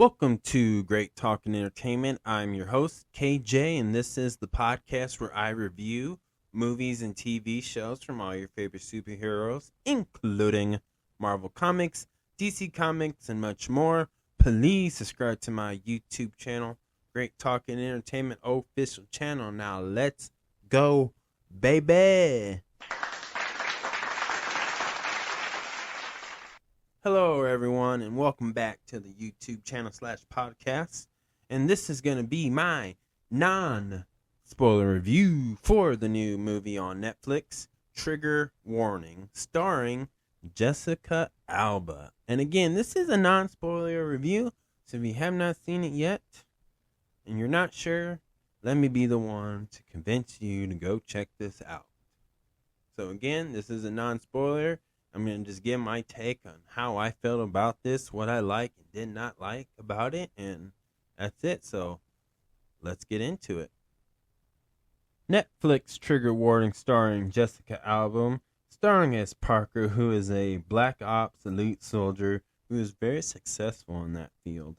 Welcome to Great Talking Entertainment. I'm your host, KJ, and this is the podcast where I review movies and TV shows from all your favorite superheroes, including Marvel Comics, DC Comics, and much more. Please subscribe to my YouTube channel, Great Talking Entertainment official channel. Now let's go, baby. Hello, everyone, and welcome back to the YouTube channel / podcast. And this is going to be my non-spoiler review for the new movie on Netflix, Trigger Warning, starring Jessica Alba. And again, this is a non-spoiler review, so if you have not seen it yet, and you're not sure, let me be the one to convince you to go check this out. So again, this is a non-spoiler. I'm going to just give my take on how I felt about this, what I like and did not like about it, and that's it. So let's get into it. Netflix Trigger Warning starring Jessica Alba, starring as Parker, who is a Black Ops elite soldier who is very successful in that field.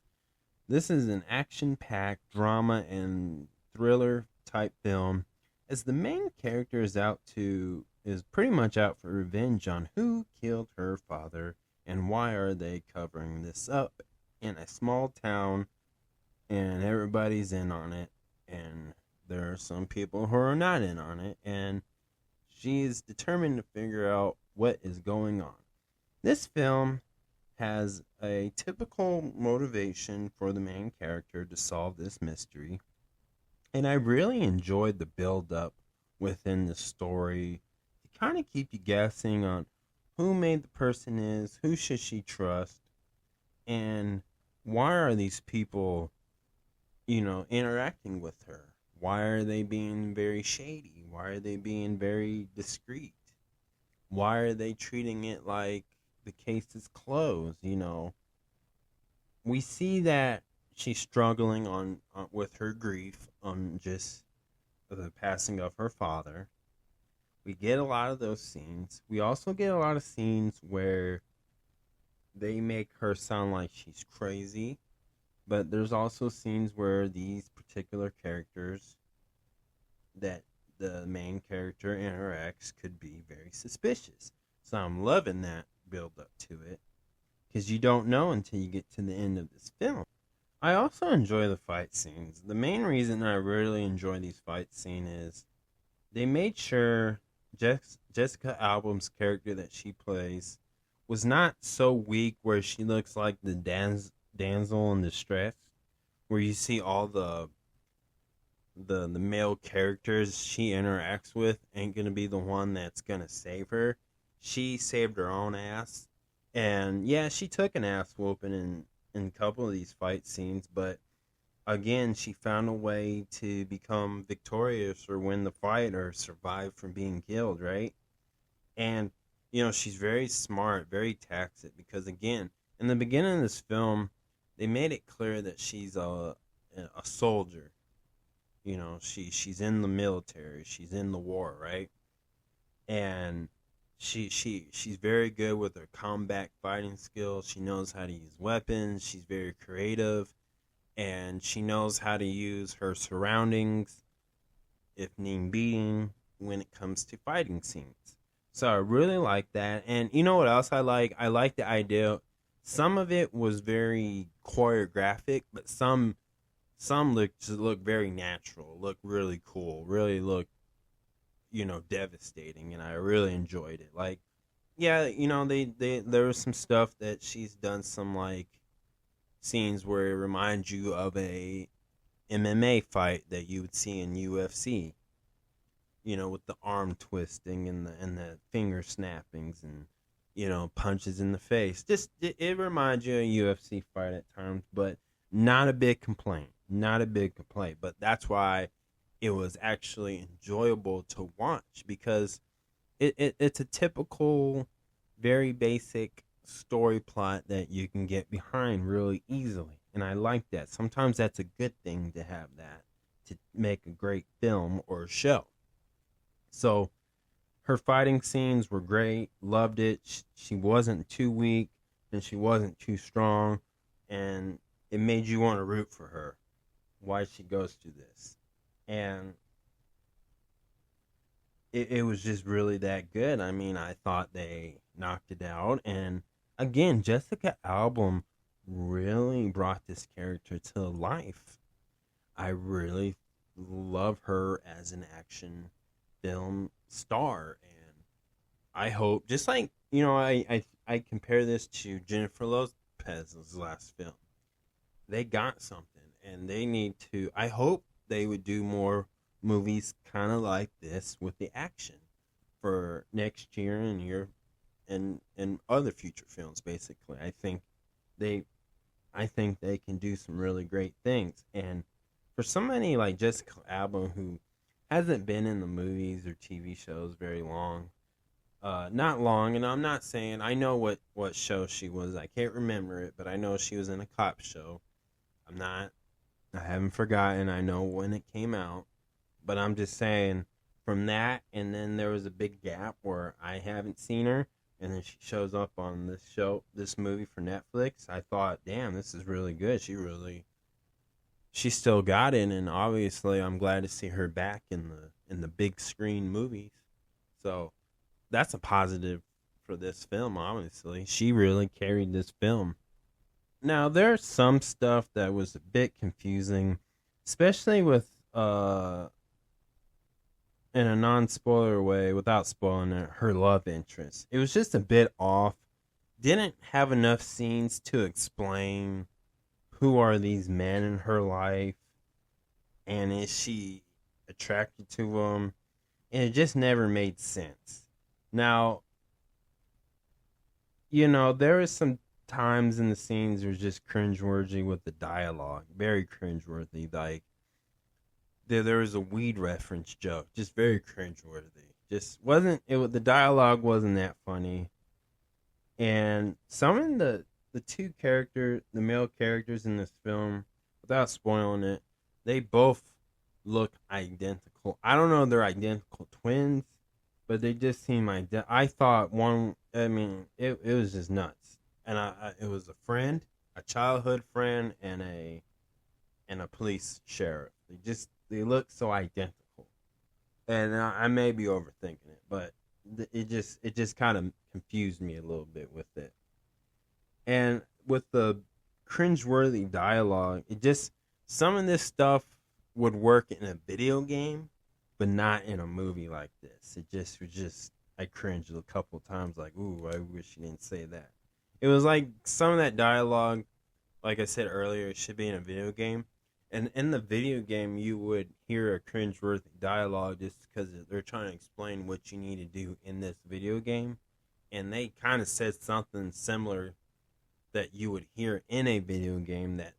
This is an action-packed drama and thriller type film, as the main character is pretty much out for revenge on who killed her father and why are they covering this up in a small town, and everybody's in on it, and there are some people who are not in on it, and she's determined to figure out what is going on. This film has a typical motivation for the main character to solve this mystery, and I really enjoyed the build-up within the story, kind of keep you guessing on who made the person is, who should she trust, and why are these people, interacting with her? Why are they being very shady? Why are they being very discreet? Why are they treating it like the case is closed? We see that she's struggling on with her grief on just the passing of her father. We get a lot of those scenes. We also get a lot of scenes where they make her sound like she's crazy. But there's also scenes where these particular characters that the main character interacts could be very suspicious. So I'm loving that build up to it, because you don't know until you get to the end of this film. I also enjoy the fight scenes. The main reason I really enjoy these fight scenes is they made sure Jessica Alba's character that she plays was not so weak where she looks like the damsel in distress, where you see all the male characters she interacts with ain't gonna be the one that's gonna save her. She saved her own ass, and yeah, she took an ass whooping in a couple of these fight scenes, but again, she found a way to become victorious or win the fight or survive from being killed, right? And, she's very smart, very tactic, because, again, in the beginning of this film, they made it clear that she's a soldier. She's in the military. She's in the war, right? And she's very good with her combat fighting skills. She knows how to use weapons. She's very creative. And she knows how to use her surroundings, if need be, when it comes to fighting scenes. So I really like that. And you know what else I like? I like the idea. Some of it was very choreographic, but some look very natural, look really cool, really look, devastating, and I really enjoyed it. Like, yeah, there was some stuff that she's done some scenes where it reminds you of a MMA fight that you would see in UFC, with the arm twisting and the finger snappings and punches in the face. Just it reminds you of a UFC fight at times, but not a big complaint. But that's why it was actually enjoyable to watch, because it's a typical, very basic story plot that you can get behind really easily, and I like that. Sometimes that's a good thing to have that to make a great film or show. So her fighting scenes were great, loved it. She wasn't too weak and she wasn't too strong, and it made you want to root for her, why she goes through this. And it was just really that good. I mean, I thought they knocked it out. And again, Jessica Alba really brought this character to life. I really love her as an action film star. And I hope, just like, I compare this to Jennifer Lopez's last film. They got something, and they need to, I hope they would do more movies kind of like this with the action for next year and and other future films. Basically, they I think they can do some really great things. And for somebody like Jessica Alba, who hasn't been in the movies or TV shows very long, not long, and I'm not saying, I know what show she was. I can't remember it, but I know she was in a cop show. I haven't forgotten. I know when it came out, but I'm just saying, from that, and then there was a big gap where I haven't seen her, and then she shows up on this movie for Netflix. I thought, damn, this is really good. She still got it, and obviously I'm glad to see her back in the big screen movies. So that's a positive for this film, honestly. She really carried this film. Now, there's some stuff that was a bit confusing, especially with in a non-spoiler way, without spoiling it, her love interest. It was just a bit off. Didn't have enough scenes to explain who are these men in her life, and is she attracted to them, and it just never made sense. Now, there is some times in the scenes were just cringeworthy with the dialogue, very cringeworthy. Like there was a weed reference joke, just very cringeworthy. Just wasn't it? The dialogue wasn't that funny, and some of the male characters in this film, without spoiling it, they both look identical. I don't know if they're identical twins, but they just seem I thought one. I mean, it was just nuts. And it was a friend, a childhood friend, and a police sheriff. They look so identical, and I may be overthinking it, but it just kind of confused me a little bit with it. And with the cringeworthy dialogue, some of this stuff would work in a video game, but not in a movie like this. It just was just I cringed a couple of times, like, ooh, I wish you didn't say that. It was like some of that dialogue, like I said earlier, it should be in a video game. And in the video game, you would hear a cringeworthy dialogue just because they're trying to explain what you need to do in this video game. And they kind of said something similar that you would hear in a video game that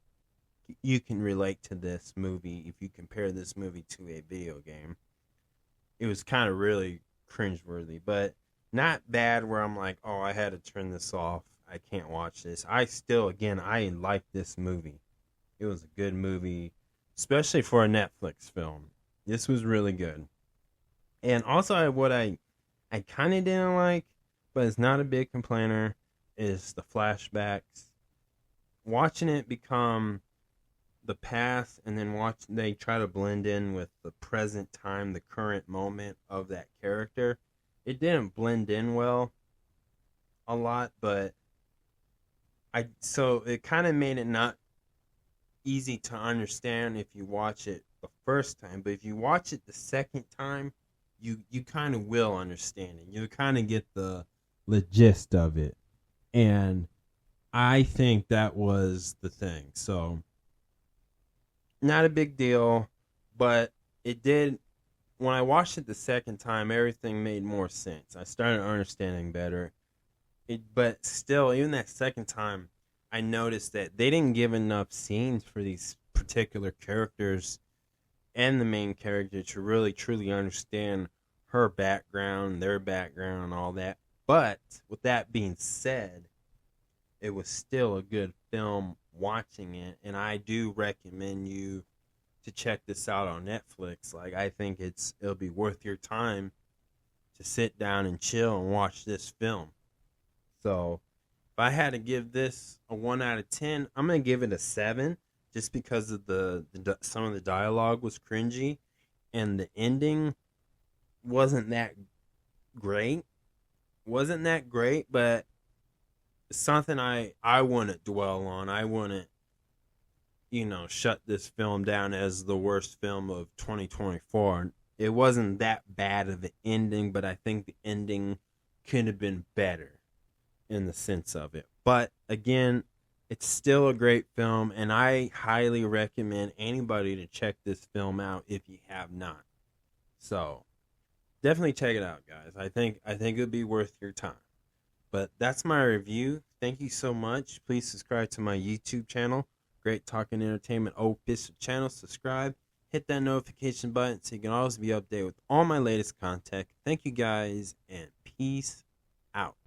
you can relate to this movie if you compare this movie to a video game. It was kind of really cringeworthy, but not bad where I'm like, oh, I had to turn this off. I can't watch this. I like this movie. It was a good movie, especially for a Netflix film. This was really good. And also, what I kind of didn't like, but it's not a big complainer, is the flashbacks. Watching it become the past, and then they try to blend in with the present time, the current moment of that character. It didn't blend in well a lot, but so it kind of made it not easy to understand if you watch it the first time, but if you watch it the second time, you kind of will understand it. You kind of get the gist of it, and I think that was the thing. So not a big deal, but it did. When I watched it the second time, everything made more sense. I started understanding better. But still, even that second time, I noticed that they didn't give enough scenes for these particular characters and the main character to really truly understand her background, their background, and all that. But with that being said, it was still a good film watching it, and I do recommend you to check this out on Netflix. Like, I think it'll be worth your time to sit down and chill and watch this film. So If I had to give this a 1 out of 10, I'm gonna give it a 7, just because of some of the dialogue was cringy, and the ending wasn't that great. Wasn't that great, but something I wouldn't dwell on. I wouldn't, shut this film down as the worst film of 2024. It wasn't that bad of an ending, but I think the ending could have been better in the sense of it. But again, it's still a great film, and I highly recommend anybody to check this film out if you have not. So definitely check it out, guys. I think it would be worth your time. But that's my review. Thank you so much. Please subscribe to my YouTube channel, Great Talking Entertainment Official channel. Subscribe, hit that notification button so you can always be updated with all my latest content. Thank you guys, and peace out.